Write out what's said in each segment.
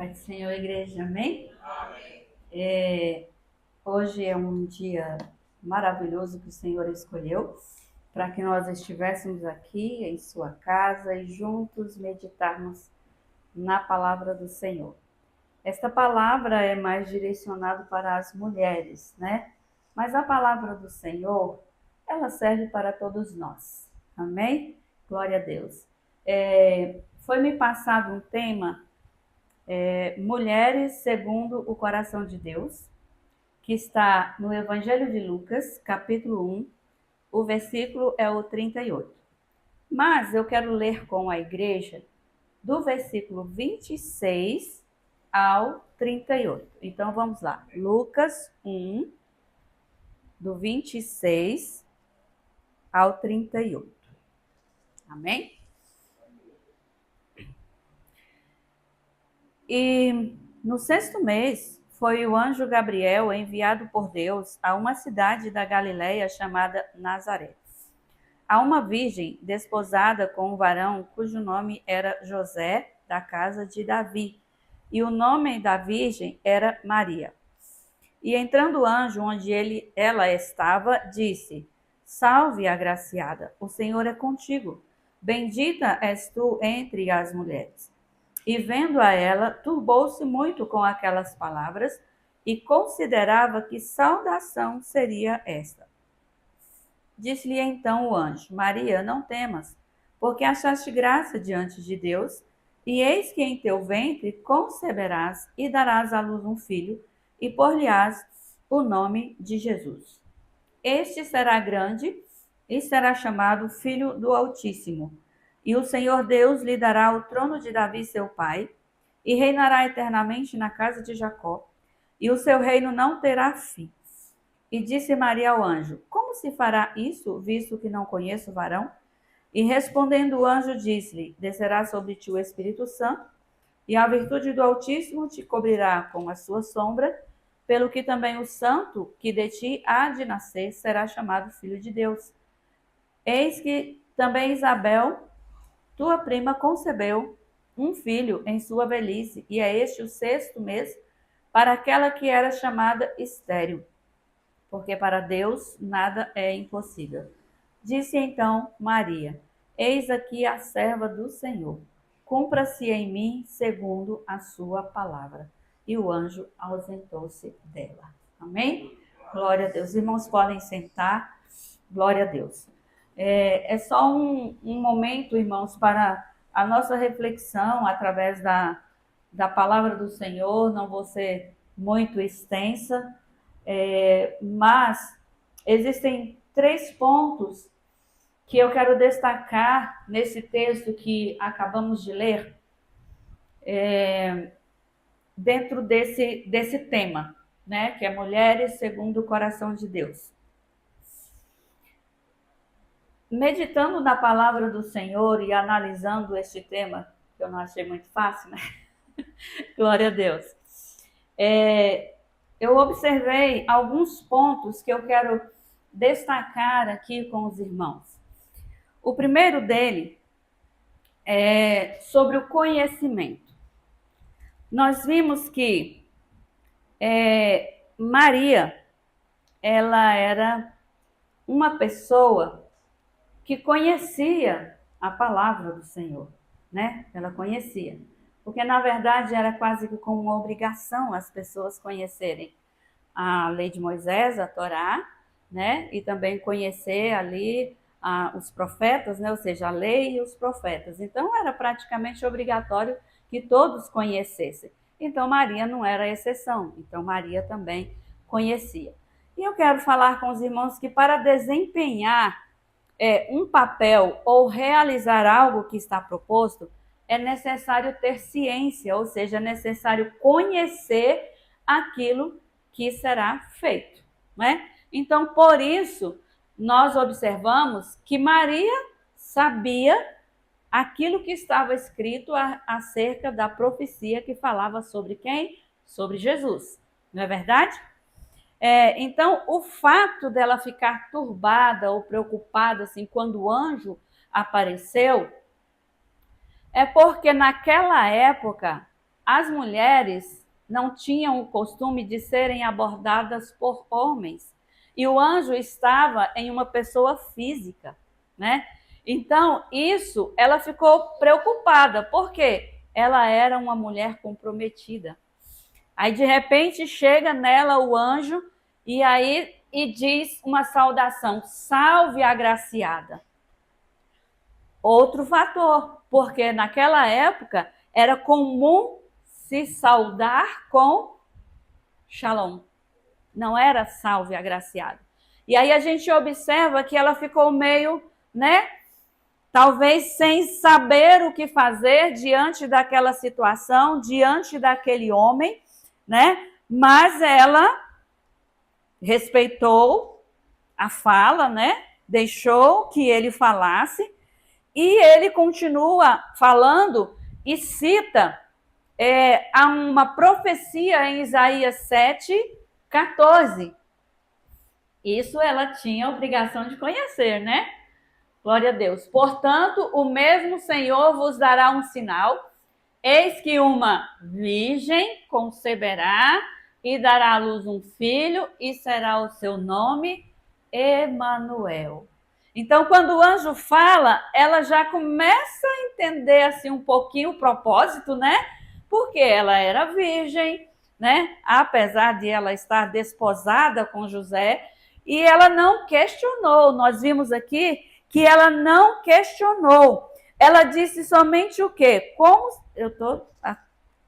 Pai do Senhor, igreja, amém? Amém. Hoje é um dia maravilhoso que o Senhor escolheu para que nós estivéssemos aqui em sua casa e juntos meditarmos na palavra do Senhor. Esta palavra é mais direcionada para as mulheres, né? Mas a palavra do Senhor, ela serve para todos nós, amém? Glória a Deus. Foi-me passado um tema, Mulheres segundo o coração de Deus, que está no Evangelho de Lucas, capítulo 1, o versículo é o 38. Mas eu quero ler com a igreja do versículo 26 ao 38. Então vamos lá. Lucas 1, do 26 ao 38. Amém? E no sexto mês foi o anjo Gabriel enviado por Deus a uma cidade da Galiléia chamada Nazaré, a uma virgem desposada com um varão cujo nome era José, da casa de Davi, e o nome da virgem era Maria. E entrando o anjo onde ela estava, disse: Salve, agraciada, o Senhor é contigo. Bendita és tu entre as mulheres. E vendo-a ela, turbou-se muito com aquelas palavras e considerava que saudação seria esta. Disse-lhe então o anjo: Maria, não temas, porque achaste graça diante de Deus, e eis que em teu ventre conceberás e darás à luz um filho, e por-lhe-ás o nome de Jesus. Este será grande e será chamado Filho do Altíssimo. E o Senhor Deus lhe dará o trono de Davi, seu pai, e reinará eternamente na casa de Jacó, e o seu reino não terá fim. E disse Maria ao anjo: Como se fará isso, visto que não conheço varão? E respondendo o anjo, disse-lhe: Descerá sobre ti o Espírito Santo, e a virtude do Altíssimo te cobrirá com a sua sombra, pelo que também o santo que de ti há de nascer será chamado Filho de Deus. Eis que também Isabel, tua prima, concebeu um filho em sua velhice, e é este o sexto mês para aquela que era chamada estéril, porque para Deus nada é impossível. Disse então Maria: Eis aqui a serva do Senhor. Cumpra-se em mim segundo a sua palavra. E o anjo ausentou-se dela. Amém? Glória a Deus. Irmãos, podem sentar. Glória a Deus. É só um momento, irmãos, para a nossa reflexão através da palavra do Senhor. Não vou ser muito extensa, mas existem 3 pontos que eu quero destacar nesse texto que acabamos de ler, dentro desse tema, né, que é Mulheres segundo o coração de Deus. Meditando na palavra do Senhor e analisando este tema, que eu não achei muito fácil, né? Glória a Deus. Eu observei alguns pontos que eu quero destacar aqui com os irmãos. O primeiro dele é sobre o conhecimento. Nós vimos que Maria, ela era uma pessoa que conhecia a palavra do Senhor, né? Ela conhecia. Porque, na verdade, era quase que como uma obrigação as pessoas conhecerem a lei de Moisés, a Torá, né? E também conhecer ali os profetas, né? Ou seja, a lei e os profetas. Então, era praticamente obrigatório que todos conhecessem. Então, Maria não era exceção. Então, Maria também conhecia. E eu quero falar com os irmãos que para desempenhar um papel ou realizar algo que está proposto, é necessário ter ciência, ou seja, é necessário conhecer aquilo que será feito, né? Então, por isso, nós observamos que Maria sabia aquilo que estava escrito acerca da profecia que falava sobre quem? Sobre Jesus, não é verdade? Então, o fato dela ficar turbada ou preocupada assim, quando o anjo apareceu, é porque naquela época as mulheres não tinham o costume de serem abordadas por homens. E o anjo estava em uma pessoa física, né? Então, isso, ela ficou preocupada, porque ela era uma mulher comprometida. Aí, de repente, chega nela o anjo e diz uma saudação: salve agraciada. Outro fator, porque naquela época era comum se saudar com shalom. Não era salve agraciado. E aí a gente observa que ela ficou meio, né? Talvez sem saber o que fazer diante daquela situação, diante daquele homem, né? Mas ela respeitou a fala, né? Deixou que ele falasse e ele continua falando e cita há uma profecia em Isaías 7:14. Isso ela tinha a obrigação de conhecer, né? Glória a Deus. Portanto, o mesmo Senhor vos dará um sinal. Eis que uma virgem conceberá e dará à luz um filho e será o seu nome Emanuel. Então, quando o anjo fala, ela já começa a entender assim um pouquinho o propósito, né? Porque ela era virgem, né? Apesar de ela estar desposada com José, e ela não questionou. Nós vimos aqui que ela não questionou. Ela disse somente o quê?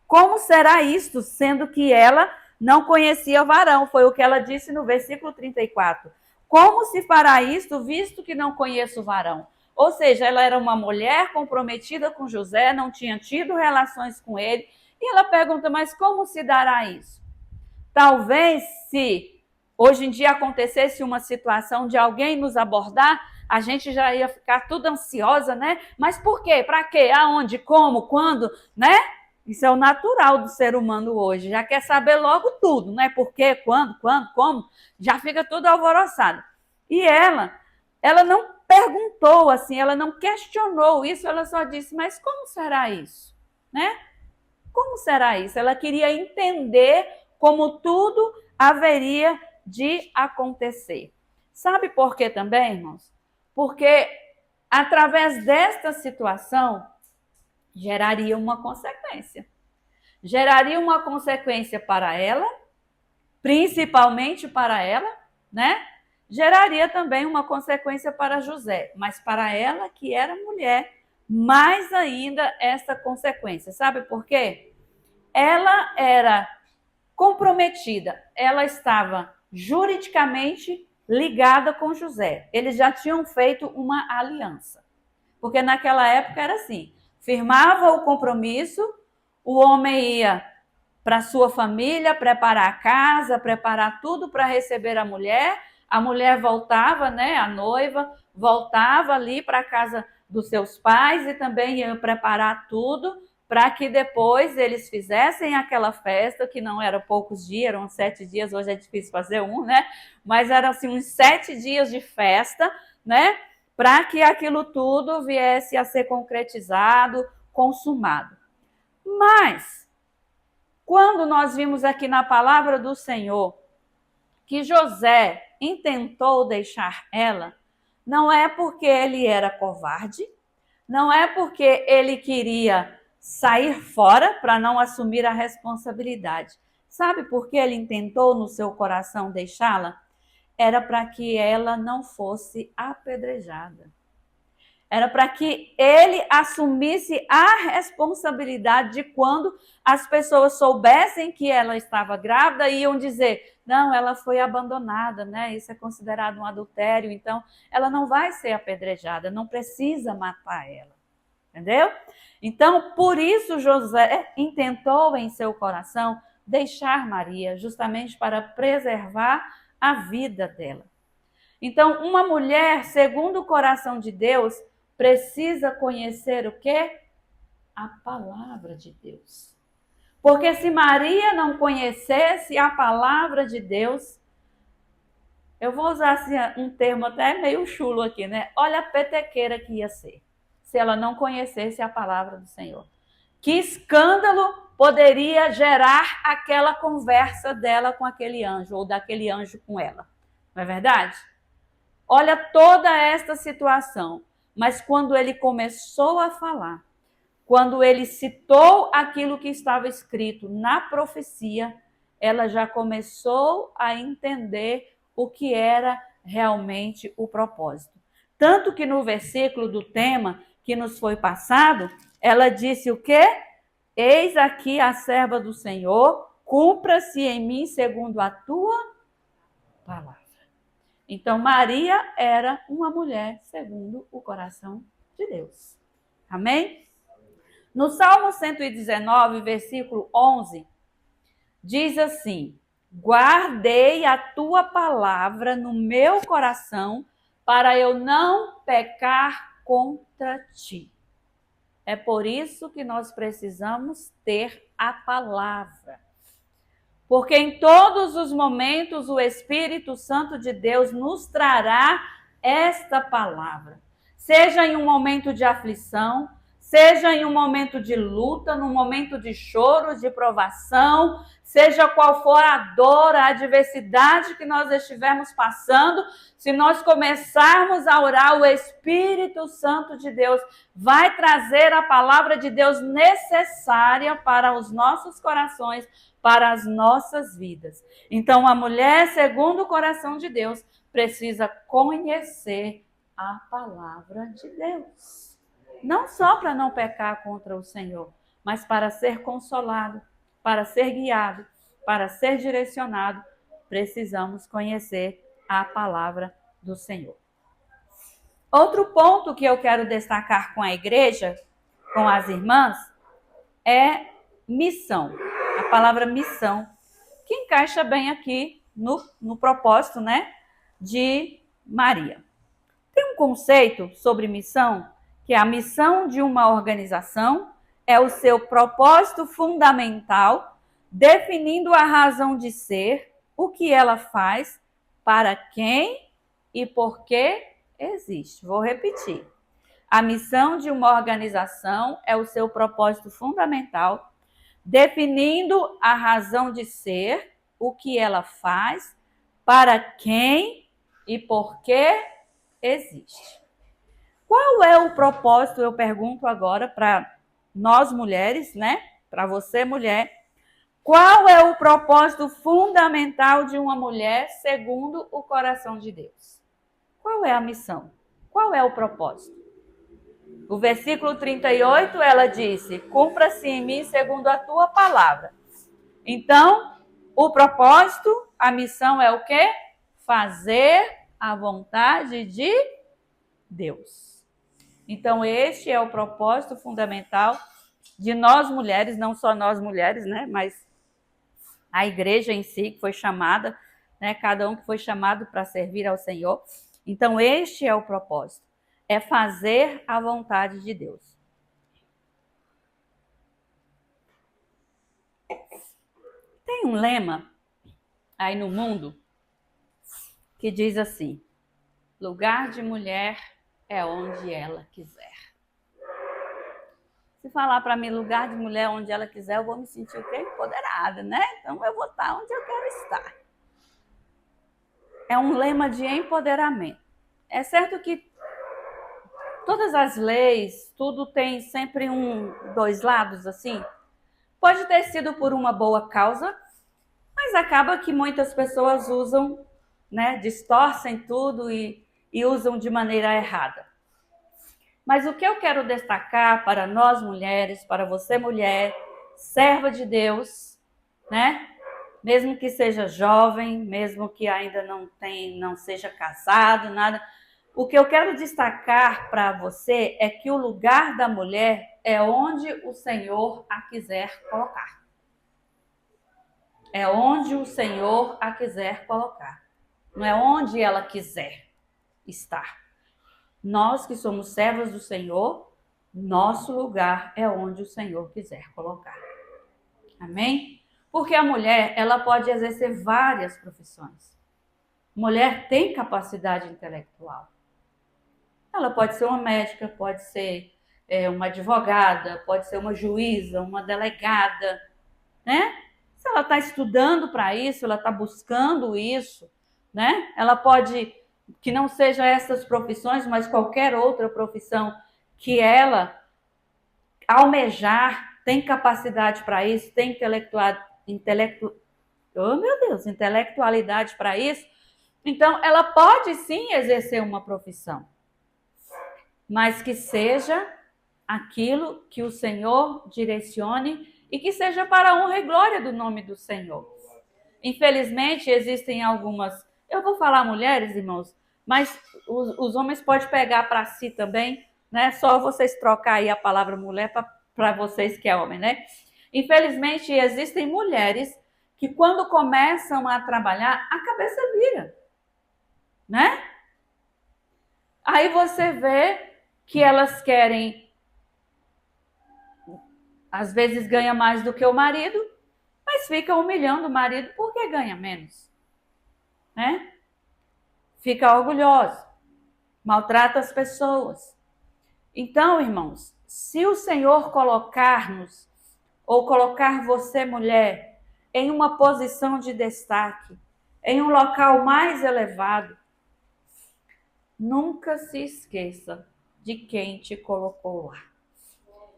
Como será isto, sendo que ela não conhecia o varão? Foi o que ela disse no versículo 34. Como se fará isto, visto que não conheço o varão? Ou seja, ela era uma mulher comprometida com José, não tinha tido relações com ele, e ela pergunta, mas como se dará isso? Talvez se hoje em dia acontecesse uma situação de alguém nos abordar, a gente já ia ficar tudo ansiosa, né? Mas por quê? Para quê? Aonde? Como? Quando? Né? Isso é o natural do ser humano hoje. Já quer saber logo tudo, né? Por quê? Quando? Como? Já fica tudo alvoroçado. E ela não perguntou assim, ela não questionou isso, ela só disse, mas como será isso? Né? Como será isso? Ela queria entender como tudo haveria de acontecer. Sabe por quê também, irmãos? Porque através desta situação geraria uma consequência. Geraria uma consequência para ela, principalmente para ela, né? Geraria também uma consequência para José, mas para ela, que era mulher, mais ainda essa consequência. Sabe por quê? Ela era comprometida, ela estava juridicamente ligada com José. Eles já tinham feito uma aliança. Porque naquela época era assim, firmava o compromisso, o homem ia para sua família, preparar a casa, preparar tudo para receber a mulher voltava, né, a noiva, voltava ali para a casa dos seus pais e também ia preparar tudo para que depois eles fizessem aquela festa, que não era poucos dias, eram 7 dias, hoje é difícil fazer um, né? Mas eram assim uns 7 dias de festa, né? Para que aquilo tudo viesse a ser concretizado, consumado. Mas, quando nós vimos aqui na palavra do Senhor que José intentou deixar ela, não é porque ele era covarde, não é porque ele queria sair fora para não assumir a responsabilidade. Sabe por que ele intentou no seu coração deixá-la? Era para que ela não fosse apedrejada. Era para que ele assumisse a responsabilidade de quando as pessoas soubessem que ela estava grávida e iam dizer, não, ela foi abandonada, né? Isso é considerado um adultério, então ela não vai ser apedrejada, não precisa matar ela. Entendeu? Então, por isso José intentou em seu coração deixar Maria, justamente para preservar a vida dela. Então, uma mulher, segundo o coração de Deus, precisa conhecer o quê? A palavra de Deus. Porque se Maria não conhecesse a palavra de Deus, eu vou usar assim, um termo até meio chulo aqui, né? Olha a petequeira que ia ser, se ela não conhecesse a palavra do Senhor. Que escândalo poderia gerar aquela conversa dela com aquele anjo, ou daquele anjo com ela. Não é verdade? Olha toda esta situação. Mas quando ele começou a falar, quando ele citou aquilo que estava escrito na profecia, ela já começou a entender o que era realmente o propósito. Tanto que no versículo do tema que nos foi passado, ela disse o quê? Eis aqui a serva do Senhor, cumpra-se em mim segundo a tua palavra. Então, Maria era uma mulher segundo o coração de Deus. Amém? No Salmo 119, versículo 11, diz assim: guardei a tua palavra no meu coração para eu não pecar contra ti. É por isso que nós precisamos ter a palavra. Porque em todos os momentos o Espírito Santo de Deus nos trará esta palavra. Seja em um momento de aflição, seja em um momento de luta, num momento de choro, de provação, seja qual for a dor, a adversidade que nós estivermos passando, se nós começarmos a orar, o Espírito Santo de Deus vai trazer a palavra de Deus necessária para os nossos corações, para as nossas vidas. Então, a mulher, segundo o coração de Deus, precisa conhecer a palavra de Deus. Não só para não pecar contra o Senhor, mas para ser consolado, para ser guiado, para ser direcionado, precisamos conhecer a palavra do Senhor. Outro ponto que eu quero destacar com a igreja, com as irmãs, é missão. A palavra missão, que encaixa bem aqui no propósito, né, de Maria. Tem um conceito sobre missão, que a missão de uma organização é o seu propósito fundamental, definindo a razão de ser, o que ela faz, para quem e por que existe. Vou repetir. A missão de uma organização é o seu propósito fundamental, definindo a razão de ser, o que ela faz, para quem e por que existe. Qual é o propósito, eu pergunto agora para nós mulheres, né? Para você, mulher. Qual é o propósito fundamental de uma mulher segundo o coração de Deus? Qual é a missão? Qual é o propósito? O versículo 38, ela disse: cumpra-se em mim segundo a tua palavra. Então, o propósito, a missão é o quê? Fazer a vontade de Deus. Então, este é o propósito fundamental de nós mulheres, não só nós mulheres, né? Mas a igreja em si, que foi chamada, né? Cada um que foi chamado para servir ao Senhor. Então, este é o propósito. É fazer a vontade de Deus. Tem um lema aí no mundo que diz assim: lugar de mulher é onde ela quiser. Se falar para mim lugar de mulher onde ela quiser, eu vou me sentir o quê? Empoderada, né? Então eu vou estar onde eu quero estar. É um lema de empoderamento. É certo que todas as leis, tudo tem sempre dois lados assim. Pode ter sido por uma boa causa, mas acaba que muitas pessoas usam, né, distorcem tudo e usam de maneira errada. Mas o que eu quero destacar para nós mulheres, para você mulher, serva de Deus, né? Mesmo que seja jovem, mesmo que ainda não seja casado, nada. O que eu quero destacar para você é que o lugar da mulher é onde o Senhor a quiser colocar. É onde o Senhor a quiser colocar. Não é onde ela quiser estar. Nós que somos servas do Senhor, nosso lugar é onde o Senhor quiser colocar. Amém? Porque a mulher, ela pode exercer várias profissões. Mulher tem capacidade intelectual. Ela pode ser uma médica, pode ser uma advogada, pode ser uma juíza, uma delegada, né? Se ela está estudando para isso, ela está buscando isso, né? Ela pode, que não seja essas profissões, mas qualquer outra profissão que ela almejar, tem capacidade para isso, tem intelectualidade para isso, então ela pode sim exercer uma profissão, mas que seja aquilo que o Senhor direcione e que seja para a honra e glória do nome do Senhor. Infelizmente, existem algumas, eu vou falar mulheres, irmãos, mas os homens podem pegar para si também, né? Só vocês trocar aí a palavra mulher para vocês que é homem, né? Infelizmente, existem mulheres que quando começam a trabalhar, a cabeça vira, né? Aí você vê que elas querem, às vezes ganha mais do que o marido, mas fica humilhando o marido porque ganha menos, né? Fica orgulhosa, maltrata as pessoas. Então, irmãos, se o Senhor colocar-nos, ou colocar você, mulher, em uma posição de destaque, em um local mais elevado, nunca se esqueça de quem te colocou lá.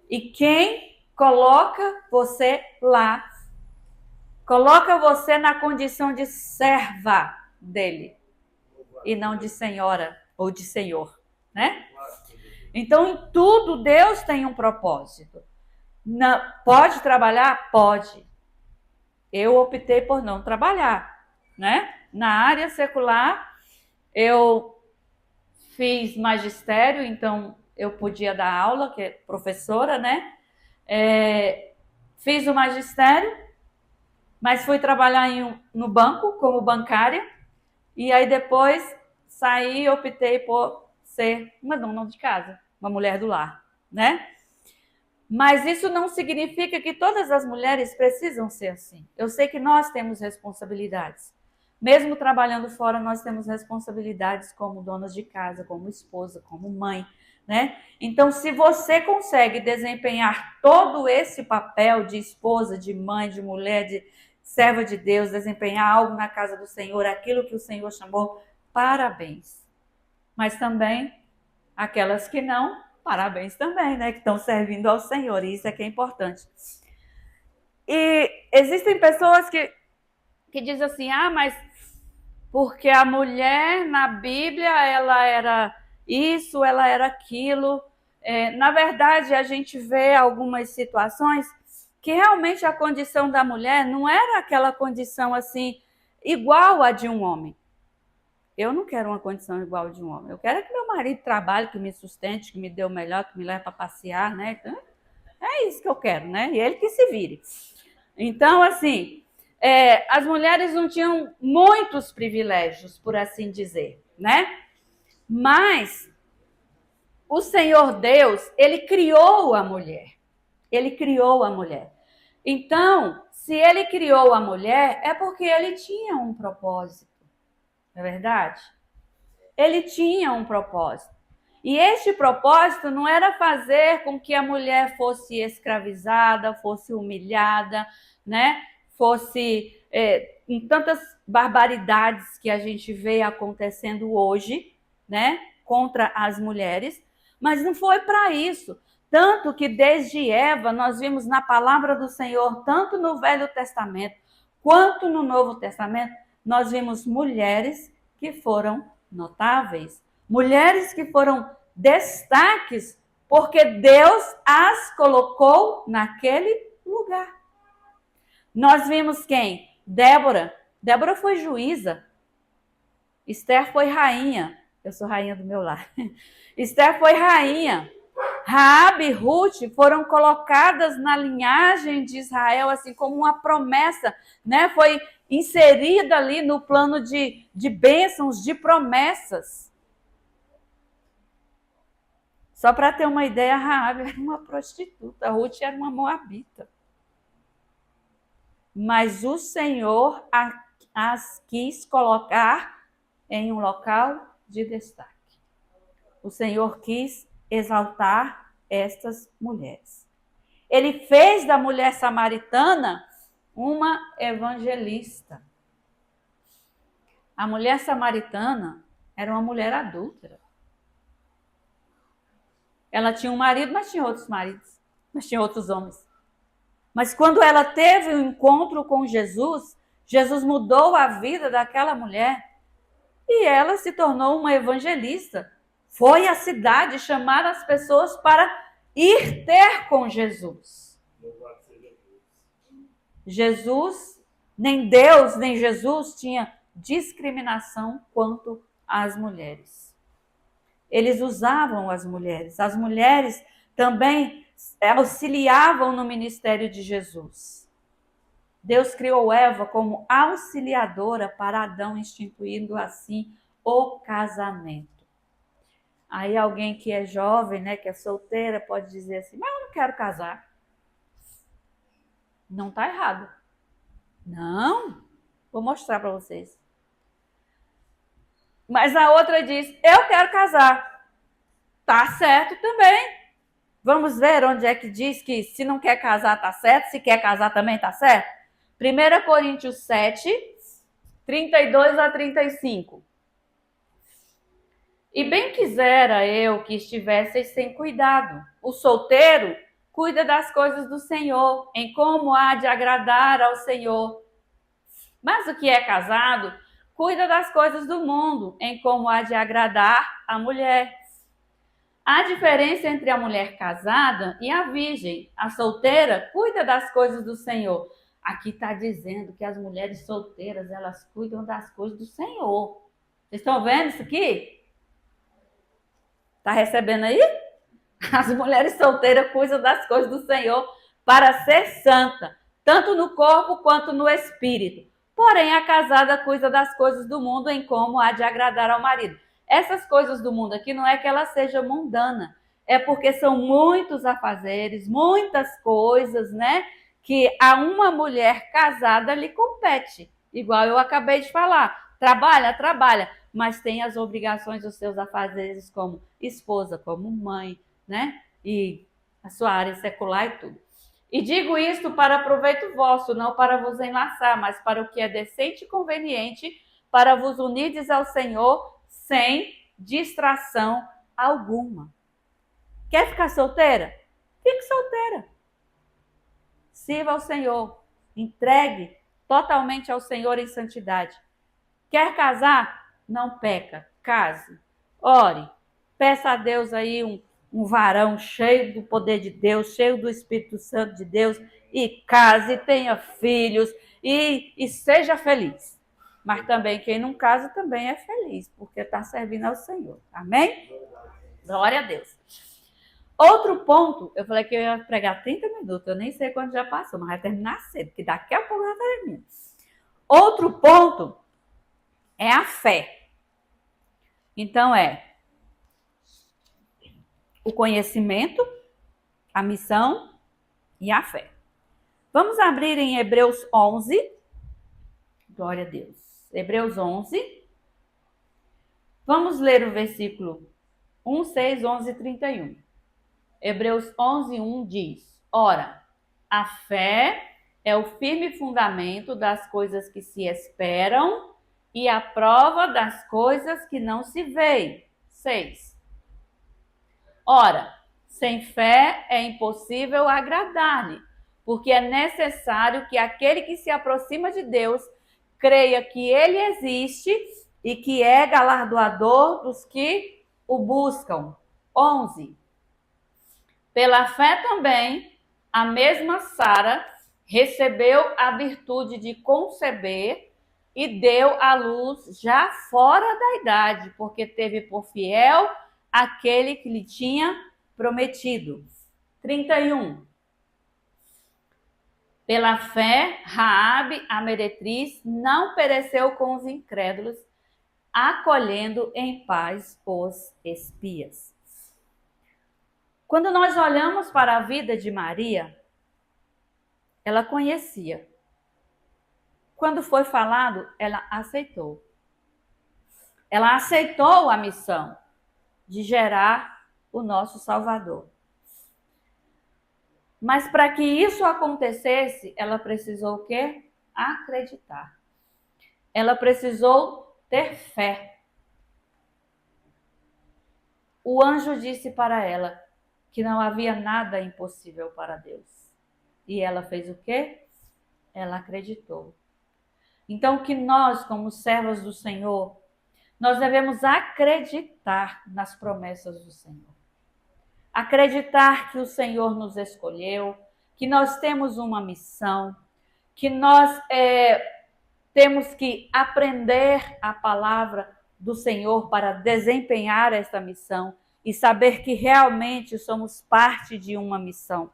E quem coloca você lá, coloca você na condição de serva dele, e não de senhora ou de senhor, né? Então, em tudo, Deus tem um propósito. Pode trabalhar? Pode. Eu optei por não trabalhar, né? Na área secular, eu fiz magistério, então eu podia dar aula, que é professora, né? Fiz o magistério, mas fui trabalhar no banco como bancária, e aí depois saí e optei por ser uma dona de casa, uma mulher do lar, né? Mas isso não significa que todas as mulheres precisam ser assim. Eu sei que nós temos responsabilidades. Mesmo trabalhando fora, nós temos responsabilidades como donas de casa, como esposa, como mãe, né? Então, se você consegue desempenhar todo esse papel de esposa, de mãe, de mulher, de serva de Deus, desempenhar algo na casa do Senhor, aquilo que o Senhor chamou, parabéns. Mas também aquelas que não, parabéns também, né? Que estão servindo ao Senhor, e isso é que é importante. E existem pessoas que dizem assim, mas porque a mulher na Bíblia, ela era isso, ela era aquilo. Na verdade, a gente vê algumas situações que realmente a condição da mulher não era aquela condição assim, igual a de um homem. Eu não quero uma condição igual de um homem. Eu quero que meu marido trabalhe, que me sustente, que me dê o melhor, que me leve para passear, né? É isso que eu quero, né? E ele que se vire. Então, assim, as mulheres não tinham muitos privilégios, por assim dizer, né? Mas o Senhor Deus, ele criou a mulher. Ele criou a mulher. Então, se ele criou a mulher, é porque ele tinha um propósito. Não é verdade? Ele tinha um propósito. E este propósito não era fazer com que a mulher fosse escravizada, fosse humilhada, né? Fosse em tantas barbaridades que a gente vê acontecendo hoje, né? Contra as mulheres. Mas não foi para isso. Tanto que desde Eva nós vimos na palavra do Senhor, tanto no Velho Testamento quanto no Novo Testamento, nós vimos mulheres que foram notáveis, mulheres que foram destaques, porque Deus as colocou naquele lugar. Nós vimos quem? Débora. Débora foi juíza. Esther foi rainha. Eu sou rainha do meu lar. Esther foi rainha. Raabe e Ruth foram colocadas na linhagem de Israel, assim como uma promessa, né? Foi inserida ali no plano de bênçãos, de promessas. Só para ter uma ideia, Raabe era uma prostituta, Ruth era uma moabita. Mas o Senhor as quis colocar em um local de destaque. O Senhor quis exaltar estas mulheres. Ele fez da mulher samaritana uma evangelista. A mulher samaritana era uma mulher adúltera. Ela tinha um marido, mas tinha outros maridos, mas tinha outros homens. Mas quando ela teve um encontro com Jesus, Jesus mudou a vida daquela mulher e ela se tornou uma evangelista. Foi à cidade chamar as pessoas para ir ter com Jesus. Jesus, nem Deus, nem Jesus tinha discriminação quanto às mulheres. Eles usavam as mulheres. As mulheres também auxiliavam no ministério de Jesus. Deus criou Eva como auxiliadora para Adão, instituindo assim o casamento. Aí alguém que é jovem, né, que é solteira, pode dizer assim, mas eu não quero casar. Não está errado. Não, vou mostrar para vocês. Mas a outra diz, eu quero casar. Tá certo também. Vamos ver onde é que diz que se não quer casar tá certo, se quer casar também tá certo? 1 Coríntios 7, 32 a 35. E bem quisera eu que estivesseis sem cuidado. O solteiro cuida das coisas do Senhor, em como há de agradar ao Senhor. Mas o que é casado cuida das coisas do mundo, em como há de agradar a mulher. Há diferença entre a mulher casada e a virgem. A solteira cuida das coisas do Senhor. Aqui está dizendo que as mulheres solteiras, elas cuidam das coisas do Senhor. Vocês estão vendo isso aqui? Está recebendo aí? As mulheres solteiras cuidam das coisas do Senhor para ser santa, tanto no corpo quanto no espírito. Porém, a casada cuida das coisas do mundo em como há de agradar ao marido. Essas coisas do mundo aqui não é que ela seja mundana, é porque são muitos afazeres, muitas coisas, né? Que a uma mulher casada lhe compete. Igual eu acabei de falar. Trabalha, mas tem as obrigações dos seus afazeres como esposa, como mãe, né? E a sua área secular e tudo. E digo isto para proveito vosso, não para vos enlaçar, mas para o que é decente e conveniente, para vos unirdes ao Senhor sem distração alguma. Quer ficar solteira? Fique solteira. Sirva ao Senhor. Entregue totalmente ao Senhor em santidade. Quer casar? Não peca. Case. Ore. Peça a Deus aí um varão cheio do poder de Deus, cheio do Espírito Santo de Deus, e case, tenha filhos e seja feliz. Mas também quem não casa também é feliz, porque está servindo ao Senhor. Amém? Glória a Deus. Outro ponto, eu falei que eu ia pregar 30 minutos, eu nem sei quando já passou, mas vai terminar cedo, porque daqui a pouco já termina. Outro ponto é a fé. Então o conhecimento, a missão e a fé. Vamos abrir em Hebreus 11. Glória a Deus. Hebreus 11. Vamos ler o versículo 1, 6, 11 e 31. Hebreus 11, 1 diz: Ora, a fé é o firme fundamento das coisas que se esperam e a prova das coisas que não se veem. 6. Ora, sem fé é impossível agradar-lhe, porque é necessário que aquele que se aproxima de Deus creia que ele existe e que é galardoador dos que o buscam. 11. Pela fé também, a mesma Sara recebeu a virtude de conceber e deu à luz já fora da idade, porque teve por fiel aquele que lhe tinha prometido. 31. Pela fé, Raabe, a meretriz, não pereceu com os incrédulos, acolhendo em paz os espias. Quando nós olhamos para a vida de Maria, ela conhecia. Quando foi falado, ela aceitou. Ela aceitou a missão de gerar o nosso Salvador. Mas para que isso acontecesse, ela precisou o quê? Acreditar. Ela precisou ter fé. O anjo disse para ela que não havia nada impossível para Deus. E ela fez o quê? Ela acreditou. Então, que nós, como servas do Senhor, nós devemos acreditar nas promessas do Senhor. Acreditar que o Senhor nos escolheu, que nós temos uma missão, que nós temos que aprender a palavra do Senhor para desempenhar esta missão e saber que realmente somos parte de uma missão.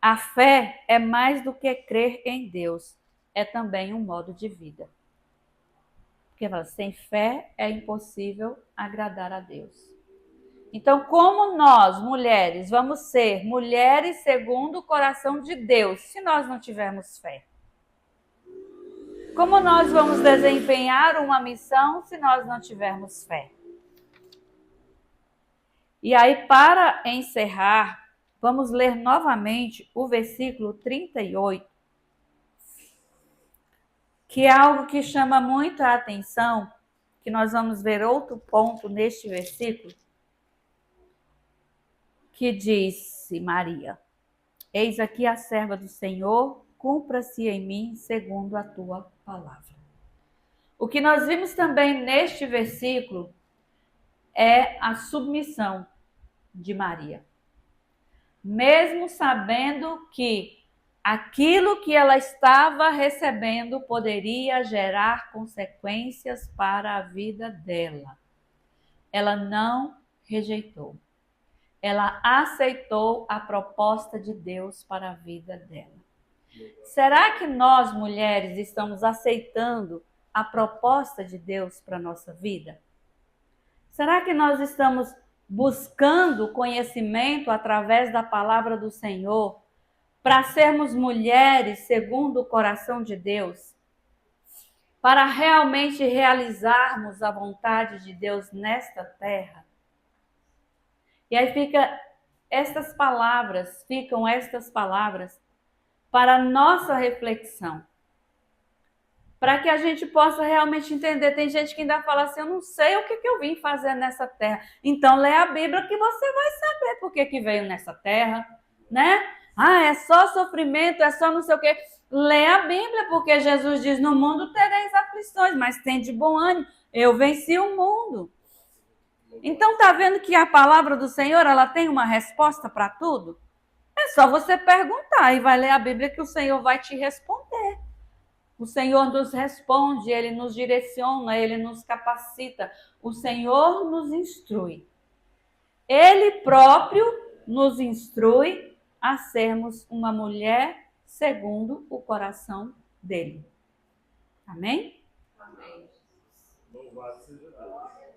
A fé é mais do que crer em Deus, é também um modo de vida. Porque sem fé é impossível agradar a Deus. Então, como nós, mulheres, vamos ser mulheres segundo o coração de Deus, se nós não tivermos fé? Como nós vamos desempenhar uma missão se nós não tivermos fé? E aí, para encerrar, vamos ler novamente o versículo 38, que é algo que chama muito a atenção, que nós vamos ver outro ponto neste versículo, que disse Maria: eis aqui a serva do Senhor, cumpra-se em mim segundo a tua palavra. O que nós vimos também neste versículo é a submissão de Maria. Mesmo sabendo que aquilo que ela estava recebendo poderia gerar consequências para a vida dela, ela não rejeitou. Ela aceitou a proposta de Deus para a vida dela. Será que nós, mulheres, estamos aceitando a proposta de Deus para a nossa vida? Será que nós estamos buscando conhecimento através da palavra do Senhor para sermos mulheres segundo o coração de Deus? Para realmente realizarmos a vontade de Deus nesta terra? E aí ficam estas palavras para nossa reflexão. Para que a gente possa realmente entender. Tem gente que ainda fala assim, eu não sei o que eu vim fazer nessa terra. Então lê a Bíblia que você vai saber por que veio nessa terra, né? Ah, é só sofrimento, é só não sei o quê. Lê a Bíblia, porque Jesus diz, no mundo tereis aflições, mas tem de bom ânimo. Eu venci o mundo. Então tá vendo que a palavra do Senhor, ela tem uma resposta para tudo? É só você perguntar e vai ler a Bíblia que o Senhor vai te responder. O Senhor nos responde, Ele nos direciona, Ele nos capacita. O Senhor nos instrui. Ele próprio nos instrui a sermos uma mulher segundo o coração dele. Amém? Amém. Louvado seja Deus.